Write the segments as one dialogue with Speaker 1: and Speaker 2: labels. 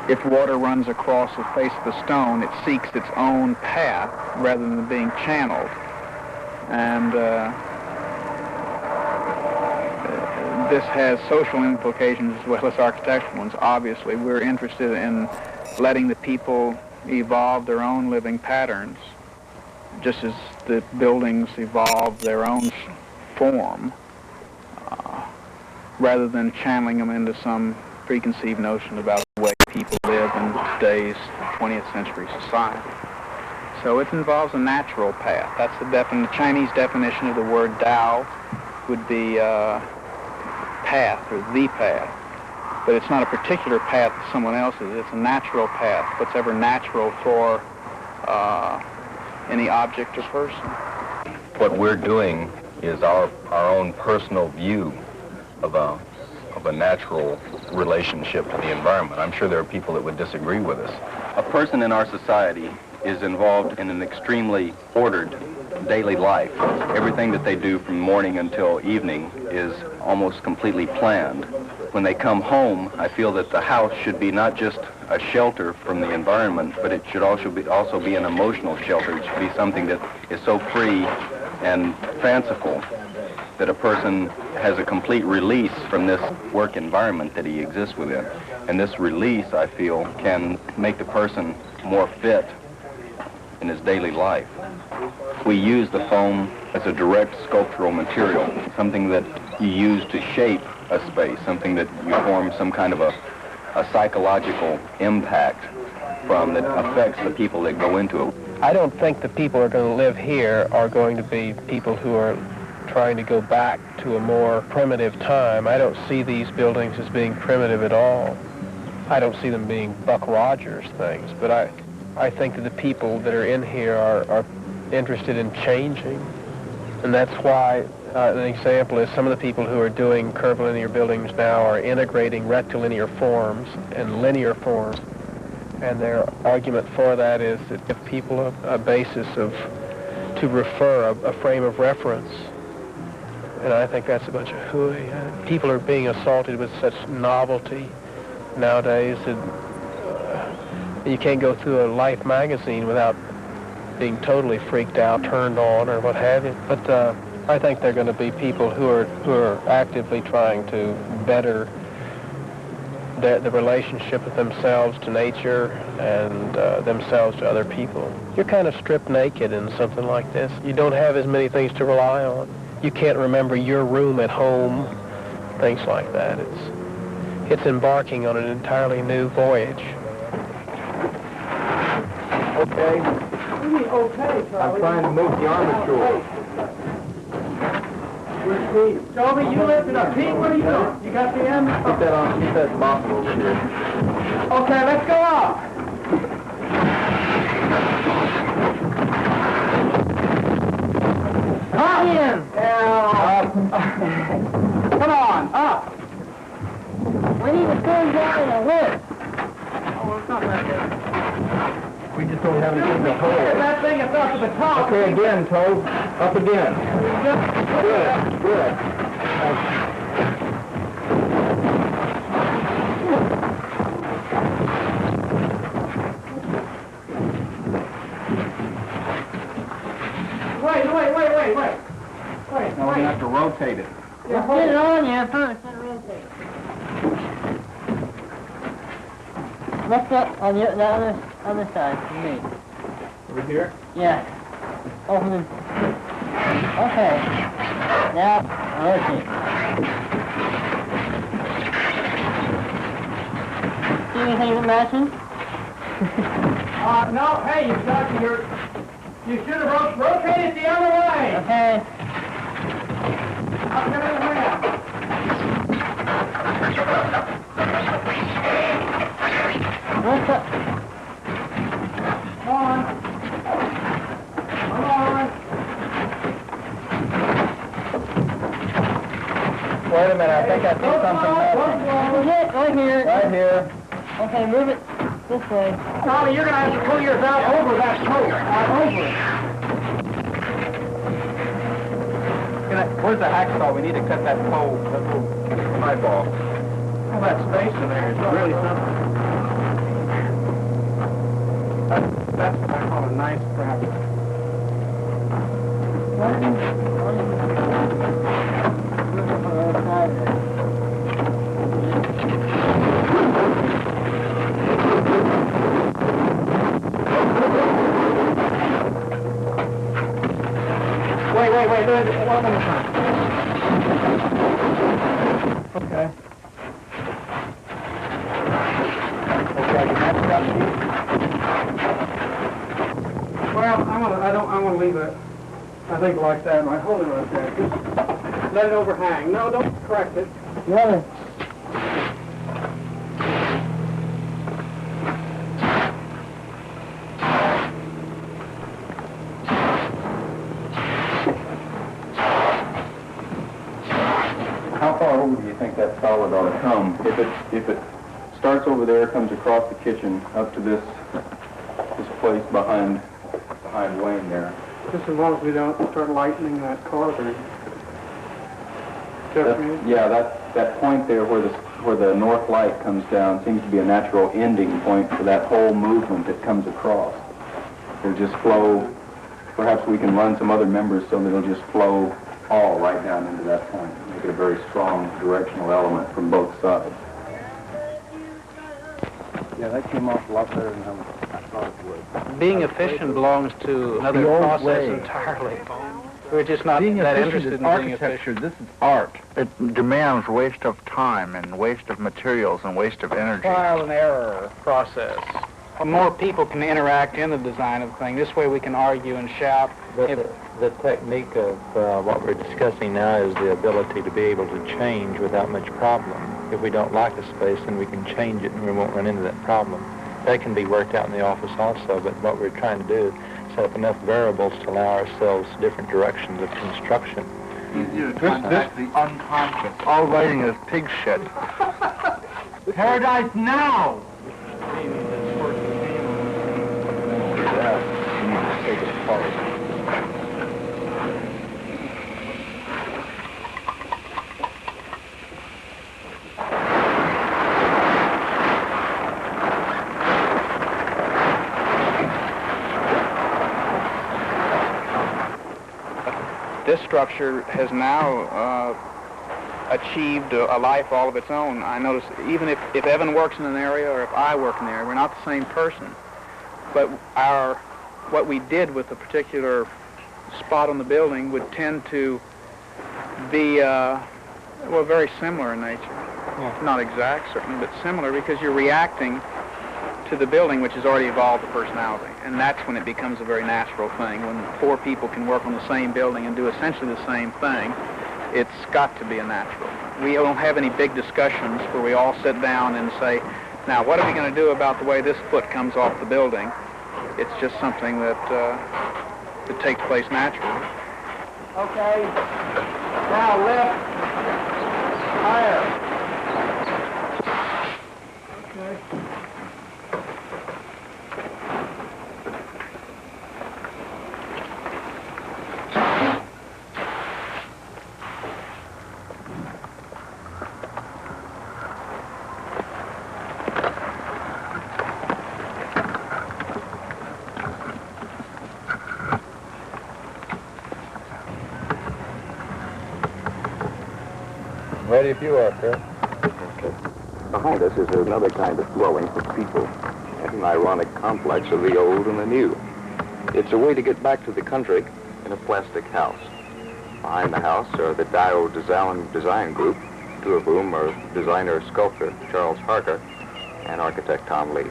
Speaker 1: if water runs across the face of the stone, it seeks its own path rather than being channeled. And this has social implications as well as architectural ones, obviously. We're interested in letting the people evolve their own living patterns, just as the buildings evolve their own form, rather than channeling them into some preconceived notion about the way people live in today's 20th century society. So it involves a natural path. That's the Chinese definition of the word Tao would be path, or the path. But it's not a particular path to someone else's. It's a natural path, what's ever natural for any object or person.
Speaker 2: What we're doing is our own personal view of a natural relationship to the environment. I'm sure there are people that would disagree with us. A person in our society is involved in an extremely ordered daily life. Everything that they do from morning until evening is almost completely planned. When they come home, I feel that the house should be not just a shelter from the environment, but it should also be an emotional shelter. It should be something that is so free and fanciful that a person has a complete release from this work environment that he exists within. And this release, I feel, can make the person more fit in his daily life. We use the foam as a direct sculptural material, something that you use to shape a space, something that you form some kind of a psychological impact from that affects the people that go into it.
Speaker 3: I don't think the people who are going to live here are going to be people who are trying to go back to a more primitive time. I don't see these buildings as being primitive at all. I don't see them being Buck Rogers things, but I think that the people that are in here are interested in changing. And that's why an example is some of the people who are doing curvilinear buildings now are integrating rectilinear forms and linear forms. And their argument for that is that give people a basis to refer, a frame of reference. And I think that's a bunch of hooey. People are being assaulted with such novelty nowadays that you can't go through a Life magazine without being totally freaked out, turned on, or what have you. But I think they're going to be people who are actively trying to better the relationship of themselves to nature and themselves to other people. You're kind of stripped naked in something like this. You don't have as many things to rely on. You can't remember your room at home, things like that. It's embarking on an entirely new voyage.
Speaker 4: Okay.
Speaker 5: What do you mean, okay, Charlie?
Speaker 4: I'm trying to move the armature.
Speaker 5: Where's Pete? Charlie, you lifted up. Pete, what are you doing? You got the end?
Speaker 4: Keep that on. Keep that box over here.
Speaker 5: Okay, let's go up. Up. Up. Come on, up.
Speaker 6: We need to turn down a lift.
Speaker 5: Oh, it's not that good.
Speaker 4: We just don't have anything to hold.
Speaker 5: That thing is up to the top.
Speaker 4: Okay, again, Toe. Up again. Good. Good.
Speaker 5: Wait.
Speaker 4: Now we're going to have to rotate it.
Speaker 6: Let's get it on you first, then rotate. Lift up on the other side for me.
Speaker 4: Over here?
Speaker 6: Yeah. Open it. Okay. Now, rotate. See anything that matches?
Speaker 5: No, hey, you should have rotated the other way.
Speaker 6: Okay.
Speaker 5: Up the other way up.
Speaker 6: Lift up.
Speaker 5: Come on.
Speaker 4: Wait a minute, I think I see something missing.
Speaker 6: Right here.
Speaker 4: Right here.
Speaker 6: Okay, move it this way.
Speaker 5: Charlie, you're going to have to pull yours out over that post. Over it.
Speaker 4: Where's the hacksaw? We need to cut that pole, that little pipe off.
Speaker 5: Well, that space in there is really something.
Speaker 1: That's what I call a nice craft. Wait, do it one more time. Okay. Well, I'm gonna leave it, I think like that, right? Hold it right there. Just let it overhang. No, don't correct it.
Speaker 6: Yeah.
Speaker 2: How far over do you think that solid ought to come? If it starts over there, comes across the kitchen, up to this place behind Wayne there.
Speaker 1: Just as long as we don't start lightening that corridor.
Speaker 2: Yeah, that point there where the north light comes down seems to be a natural ending point for that whole movement that comes across. It'll just flow. Perhaps we can run some other members so that it'll just flow all right down into that point. Make it a very strong directional element from both sides. Yeah, that came off a lot better than I thought it would.
Speaker 1: Being efficient belongs to another process entirely. We're just not that interested in being efficient.
Speaker 7: This is art. It demands waste of time and waste of materials and waste of energy.
Speaker 1: Trial and error process. More people can interact in the design of the thing. This way we can argue and shout.
Speaker 8: The technique of what we're discussing now is the ability to be able to change without much problem. If we don't like a space, then we can change it and we won't run into that problem. That can be worked out in the office also, but what we're trying to do is set up enough variables to allow ourselves different directions of construction.
Speaker 7: This is the unconscious. All writing is pig shit.
Speaker 4: Paradise now!
Speaker 1: This structure has now achieved a life all of its own. I notice even if Evan works in an area or if I work in an area, we're not the same person. But what we did with a particular spot on the building would tend to be, well, very similar in nature. Yeah. Not exact, certainly, but similar because you're reacting to the building, which has already evolved a personality. And that's when it becomes a very natural thing. When four people can work on the same building and do essentially the same thing, it's got to be a natural thing. We don't have any big discussions where we all sit down and say, now, what are we going to do about the way this foot comes off the building? It's just something that takes place naturally.
Speaker 5: Okay. Now lift. Higher. Okay.
Speaker 8: Ready if you are, Chris.
Speaker 2: Behind us is another kind of dwelling for people, an ironic complex of the old and the new. It's a way to get back to the country in a plastic house. Behind the house are the Dio Design Group, two of whom are designer-sculptor Charles Harker and architect Tom Lee.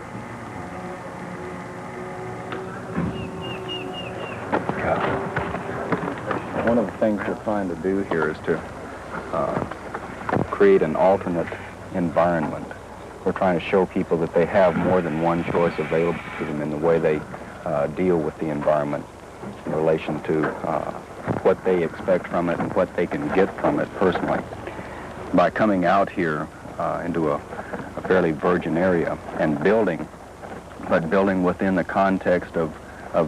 Speaker 2: One of the things we're trying to do here is to create an alternate environment. We're trying to show people that they have more than one choice available to them in the way they deal with the environment in relation to what they expect from it and what they can get from it personally. By coming out here into a fairly virgin area and building, but building within the context of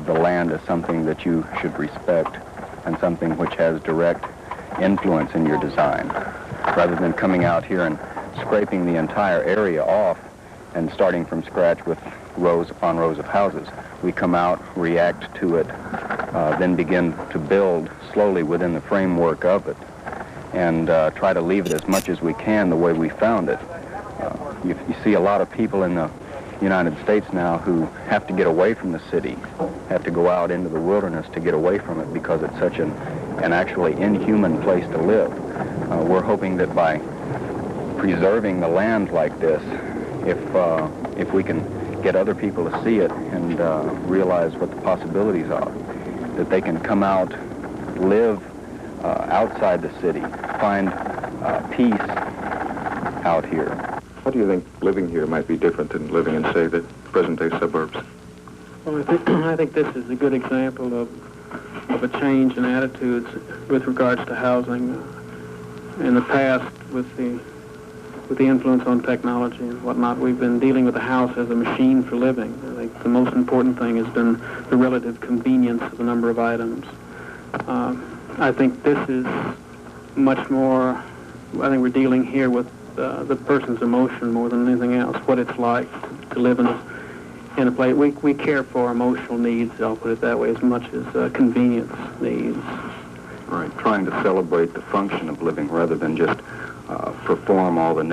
Speaker 2: the land as something that you should respect and something which has direct influence in your design, rather than coming out here and scraping the entire area off and starting from scratch with rows upon rows of houses. We come out, react to it, then begin to build slowly within the framework of it, and try to leave it as much as we can the way we found it. You see a lot of people in the United States now who have to get away from the city, have to go out into the wilderness to get away from it because it's such an actually inhuman place to live. We're hoping that by preserving the land like this, if we can get other people to see it and realize what the possibilities are, that they can come out, live outside the city, find peace out here.
Speaker 9: How do you think living here might be different than living in, say, the present-day suburbs?
Speaker 10: Well, I think this is a good example of a change in attitudes with regards to housing. In the past, with the influence on technology and whatnot, we've been dealing with the house as a machine for living. I think the most important thing has been the relative convenience of the number of items. I think this is much more, I think we're dealing here with the person's emotion more than anything else, what it's like to live in a place. We care for emotional needs, I'll put it that way, as much as convenience needs.
Speaker 2: Right, trying to celebrate the function of living rather than just perform all the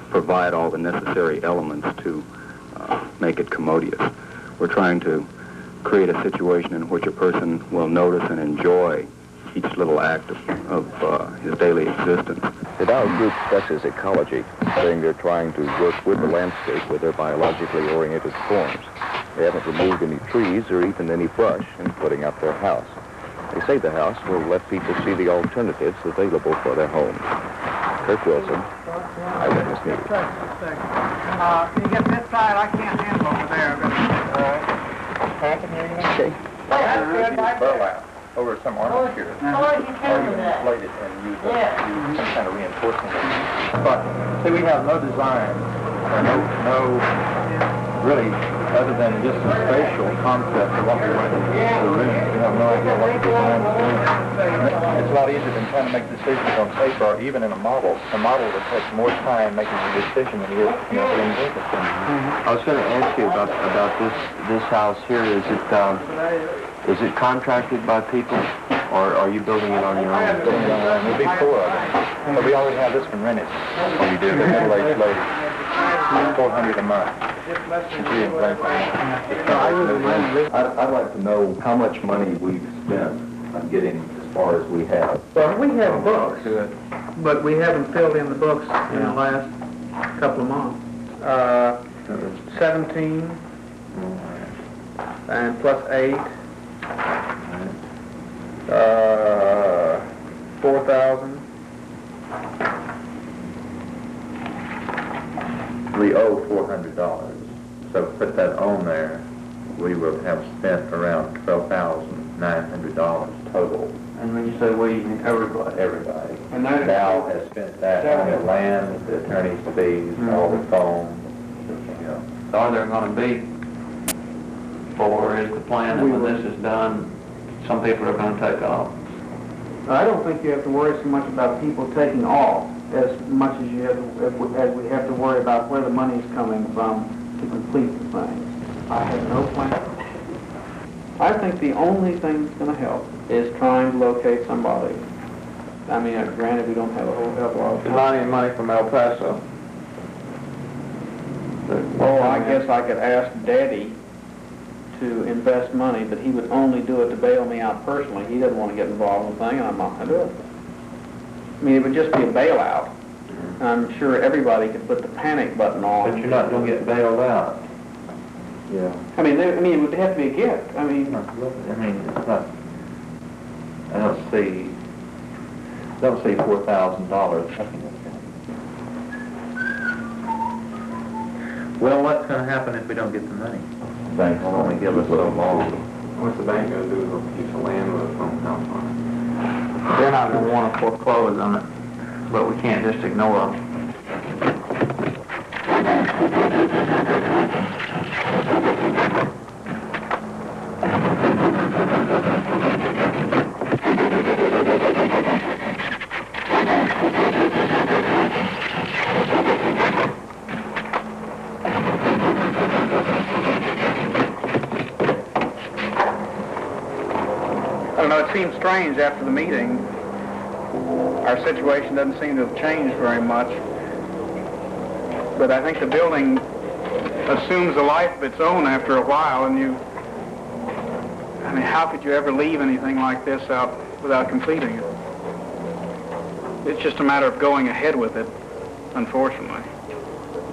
Speaker 2: provide all the necessary elements to make it commodious. We're trying to create a situation in which a person will notice and enjoy each little act of his daily existence.
Speaker 11: The Dow Group stresses ecology, saying they're trying to work with the landscape with their biologically oriented forms. They haven't removed any trees or even any brush in putting up their house. They say the house will let people see the alternatives available for their homes. Kirk Wilson, Eyewitness News.
Speaker 5: Can you get this side? I can't handle over there. All right.
Speaker 11: I can hear you. Okay.
Speaker 5: That's good.
Speaker 11: Burlap over some armor here.
Speaker 6: Oh, you can do that.
Speaker 11: Inflate it and use some kind of reinforcement. But see, we have no design, or no really, other than just a spatial concept of what we want to do in the room. We have no idea what the design is doing. It's a lot easier than trying to make decisions on paper or even in a model. A model would take more time making a decision than it is, doing business.
Speaker 12: I was going to ask you about this house here. Is it contracted by people, or are you building it on your own?
Speaker 8: There'll be 4 of them. But we already have this one rented.
Speaker 2: Oh, you do?
Speaker 8: The middle-aged lady. $400 a month.
Speaker 2: I'd like to know how much money we've spent on getting as far as we have.
Speaker 10: Well, we have books, but we haven't filled in the books in the last couple of months. 17 and plus 8. 4,000.
Speaker 8: We owe $400. So put that on there, we will have spent around $12,900 total.
Speaker 12: And when you say we, everybody.
Speaker 10: And that
Speaker 8: Dow has spent that on the land, the attorney's fees, all the phone,
Speaker 12: So are there going to be, or is the plan that when this is done, some people are going to take off?
Speaker 10: I don't think you have to worry so much about people taking off as much as as we have to worry about where the money is coming from to complete the thing. I have no plan. I think the only thing that's going to help is trying to locate somebody. I mean, granted, we don't have a whole hell of a lot of time.
Speaker 12: Money from El Paso.
Speaker 10: Oh, I guess I could ask Daddy to invest money, but he would only do it to bail me out personally. He doesn't want to get involved in the thing, and I'm not going to do it. I mean, it would just be a bailout. And I'm sure everybody could put the panic button on.
Speaker 8: but you're not going to get bailed out. Yeah.
Speaker 10: I mean, it would have to be a gift. I mean,
Speaker 8: it's not. I don't see $4,000. Well, what's going to happen if we don't get the money? Banks will only give us so long.
Speaker 9: What's the bank going to do with a piece of land with a phone house on it?
Speaker 12: They're not going to want to foreclose on it, but we can't just ignore them.
Speaker 1: know, it seems strange after the meeting. Our situation doesn't seem to have changed very much. But I think the building assumes a life of its own after a while, and I mean, how could you ever leave anything like this out without completing it? It's just a matter of going ahead with it, unfortunately.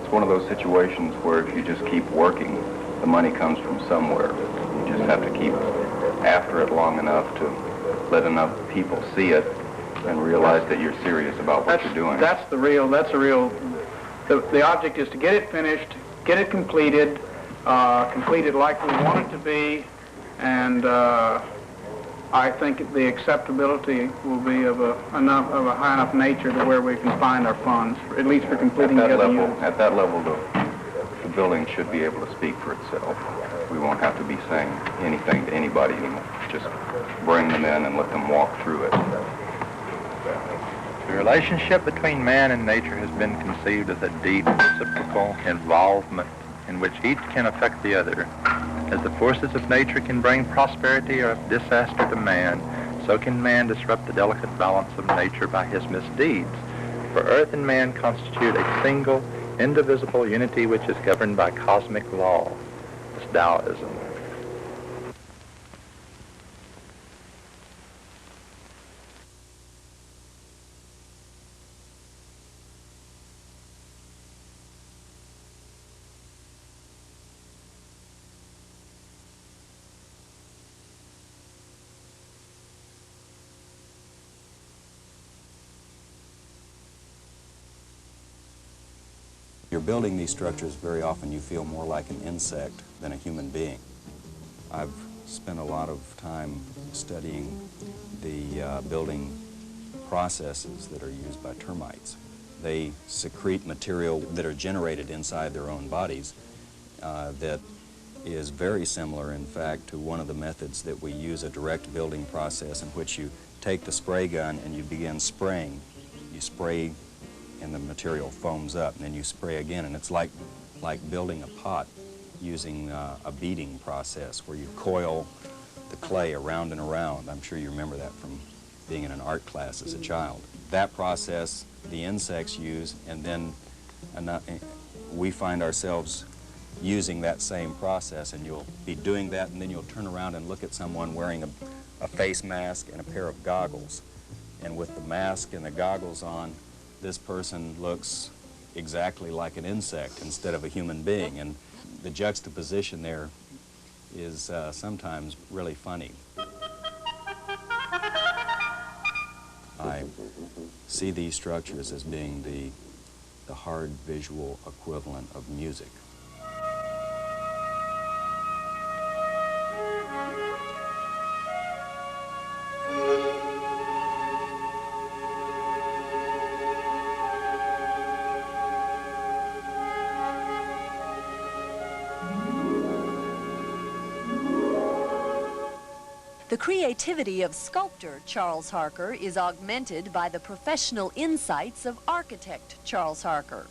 Speaker 2: It's one of those situations where if you just keep working, the money comes from somewhere. You just have to keep after it long enough to let enough people see it and realize that you're serious about what you're doing.
Speaker 1: The object is to get it finished, get it completed, completed like we want it to be, and I think the acceptability will be of a high enough nature to where we can find our funds, at least for completing the other units.
Speaker 2: At that level, the building should be able to speak for itself. We won't have to be saying anything to anybody anymore. Just bring them in and let them walk through it.
Speaker 11: The relationship between man and nature has been conceived as a deep, reciprocal involvement in which each can affect the other. As the forces of nature can bring prosperity or disaster to man, so can man disrupt the delicate balance of nature by his misdeeds. For earth and man constitute a single, indivisible unity which is governed by cosmic law. It's Taoism.
Speaker 13: You're building these structures, very often you feel more like an insect than a human being. I've spent a lot of time studying the building processes that are used by termites. They secrete material that are generated inside their own bodies that is very similar, in fact, to one of the methods that we use, a direct building process in which you take the spray gun and you begin spraying. You spray and the material foams up, and then you spray again, and it's like building a pot using a beading process where you coil the clay around and around. I'm sure you remember that from being in an art class as a child. That process the insects use, and then we find ourselves using that same process, and you'll be doing that, and then you'll turn around and look at someone wearing a face mask and a pair of goggles. And with the mask and the goggles on, this person looks exactly like an insect instead of a human being. And the juxtaposition there is sometimes really funny. I see these structures as being the hard visual equivalent of music.
Speaker 14: The creativity of sculptor Charles Harker is augmented by the professional insights of architect Charles Harker.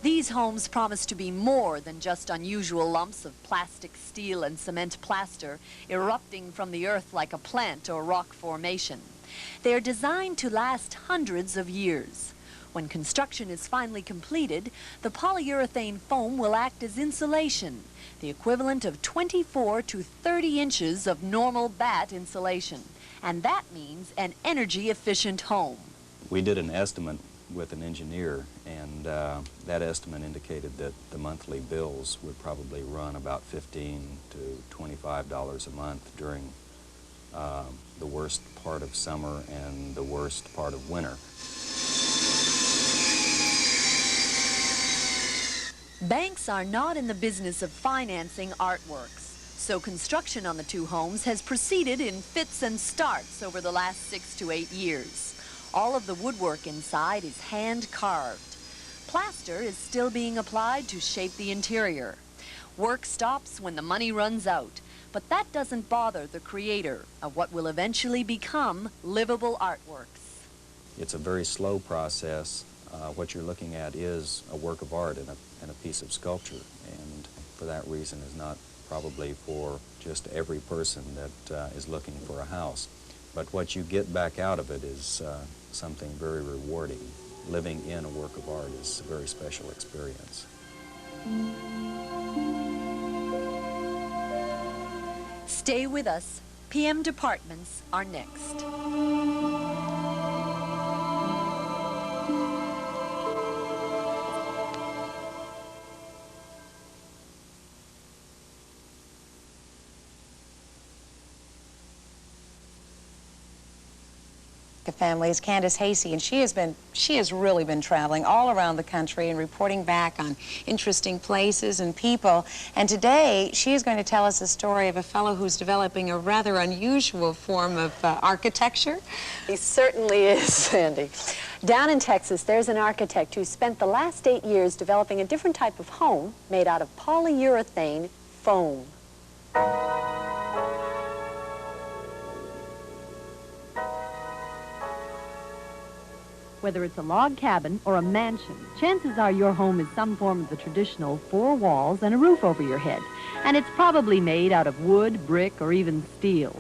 Speaker 14: These homes promise to be more than just unusual lumps of plastic, steel, and cement plaster erupting from the earth like a plant or rock formation. They are designed to last hundreds of years. When construction is finally completed, the polyurethane foam will act as insulation, the equivalent of 24 to 30 inches of normal bat insulation. And that means an energy-efficient home.
Speaker 13: We did an estimate with an engineer, and that estimate indicated that the monthly bills would probably run about $15 to $25 a month during the worst part of summer and the worst part of winter.
Speaker 14: Banks are not in the business of financing artworks, so construction on the two homes has proceeded in fits and starts over the last 6 to 8 years. All of the woodwork inside is hand-carved. Plaster is still being applied to shape the interior. Work stops when the money runs out, but that doesn't bother the creator of what will eventually become livable artworks.
Speaker 13: It's a very slow process. What you're looking at is a work of art and a piece of sculpture, and for that reason is not probably for just every person that is looking for a house. But what you get back out of it is something very rewarding. Living in a work of art is a very special experience.
Speaker 14: Stay with us. PM Departments are next.
Speaker 15: Family is Candace Hasey, and she has really been traveling all around the country and reporting back on interesting places and people. And today she is going to tell us the story of a fellow who's developing a rather unusual form of architecture.
Speaker 16: He certainly is, Sandy. Down in Texas, there's an architect who spent the last 8 years developing a different type of home made out of polyurethane foam.
Speaker 17: Whether it's a log cabin or a mansion, chances are your home is some form of the traditional 4 walls and a roof over your head. And it's probably made out of wood, brick, or even steel.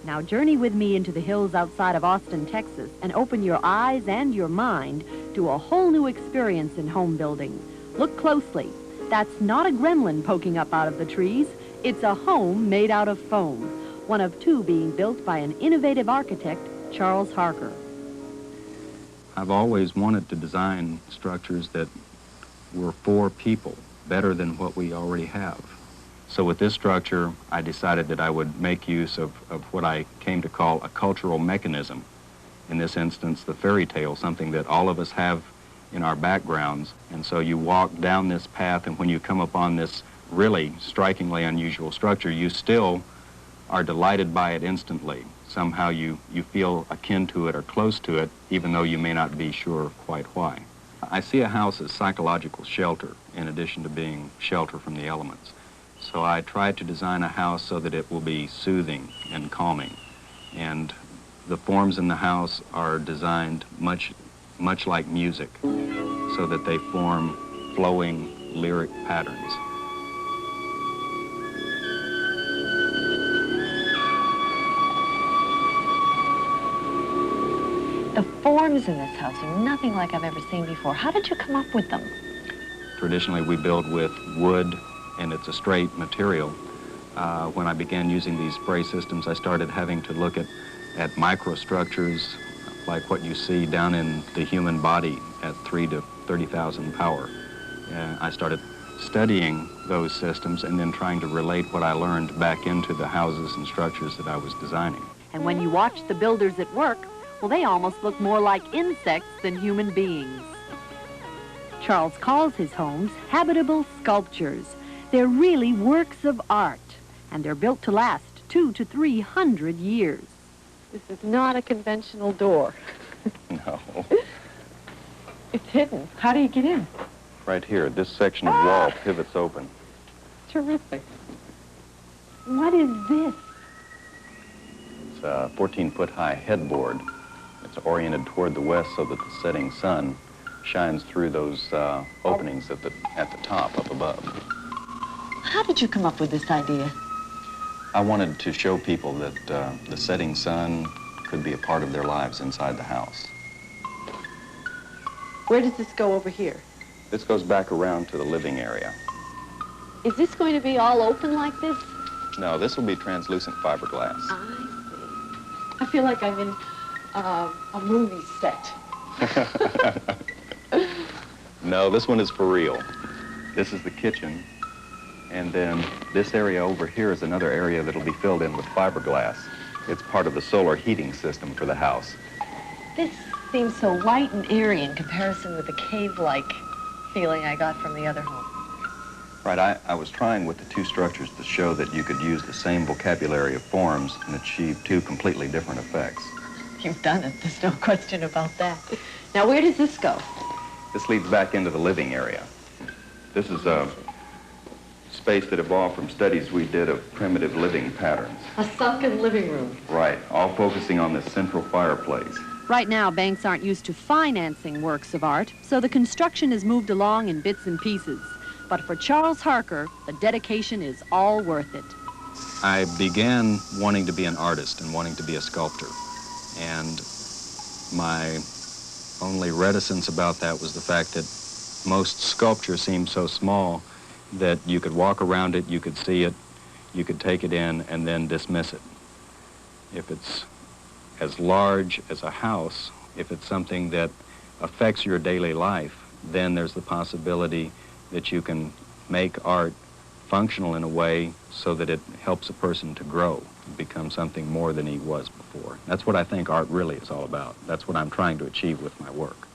Speaker 17: Now journey with me into the hills outside of Austin, Texas, and open your eyes and your mind to a whole new experience in home building. Look closely. That's not a gremlin poking up out of the trees. It's a home made out of foam, one of 2 being built by an innovative architect, Charles Harker.
Speaker 13: I've always wanted to design structures that were for people, better than what we already have. So with this structure, I decided that I would make use of what I came to call a cultural mechanism. In this instance, the fairy tale, something that all of us have in our backgrounds. And so you walk down this path, and when you come upon this really strikingly unusual structure, you still are delighted by it instantly. Somehow you feel akin to it or close to it, even though you may not be sure quite why. I see a house as psychological shelter, in addition to being shelter from the elements. So I try to design a house so that it will be soothing and calming. And the forms in the house are designed much like music, so that they form flowing lyric patterns.
Speaker 16: The forms in this house are nothing like I've ever seen before. How did you come up with them?
Speaker 13: Traditionally, we build with wood, and it's a straight material. When I began using these spray systems, I started having to look at microstructures like what you see down in the human body at 3 to 30,000 power. I started studying those systems and then trying to relate what I learned back into the houses and structures that I was designing.
Speaker 17: And when you watch the builders at work, well, they almost look more like insects than human beings. Charles calls his homes habitable sculptures. They're really works of art, and they're built to last 200 to 300 years.
Speaker 16: This is not a conventional door.
Speaker 13: No.
Speaker 16: It's hidden. How do you get in?
Speaker 13: Right here, this section of wall pivots open.
Speaker 16: Terrific. What is this?
Speaker 13: It's a 14-foot-high headboard. It's oriented toward the west so that the setting sun shines through those openings at the top up above.
Speaker 16: How did you come up with this idea?
Speaker 13: I wanted to show people that the setting sun could be a part of their lives inside the house.
Speaker 16: Where does this go over here?
Speaker 13: This goes back around to the living area.
Speaker 16: Is this going to be all open like this?
Speaker 13: No, this will be translucent fiberglass.
Speaker 16: I see. I feel like I'm in a movie set.
Speaker 13: No, this one is for real. This is the kitchen. And then this area over here is another area that'll be filled in with fiberglass. It's part of the solar heating system for the house.
Speaker 16: This seems so light and airy in comparison with the cave-like feeling I got from the other home.
Speaker 13: Right, I was trying with the 2 structures to show that you could use the same vocabulary of forms and achieve 2 completely different effects.
Speaker 16: You've done it. There's no question about that. Now, where does this go?
Speaker 13: This leads back into the living area. This is a space that evolved from studies we did of primitive living patterns.
Speaker 16: A sunken living room.
Speaker 13: Right, all focusing on this central fireplace.
Speaker 17: Right now, banks aren't used to financing works of art, so the construction is moved along in bits and pieces. But for Charles Harker, the dedication is all worth it.
Speaker 13: I began wanting to be an artist and wanting to be a sculptor. And my only reticence about that was the fact that most sculpture seemed so small that you could walk around it, you could see it, you could take it in and then dismiss it. If it's as large as a house, if it's something that affects your daily life, then there's the possibility that you can make art functional in a way so that it helps a person to grow, become something more than he was before. That's what I think art really is all about. That's what I'm trying to achieve with my work.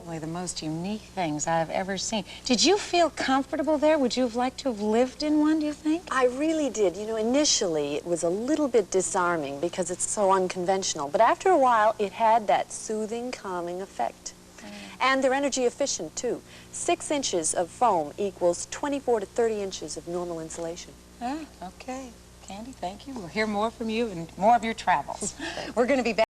Speaker 15: Really the most unique things I've ever seen. Did you feel comfortable there? Would you have liked to have lived in one, do you think?
Speaker 16: I really did. You know, initially it was a little bit disarming because it's so unconventional, but after a while it had that soothing, calming effect. And they're energy efficient too. 6 inches of foam equals 24 to 30 inches of normal insulation.
Speaker 15: Ah, okay. Candy, thank you. We'll hear more from you and more of your travels. We're going to be back.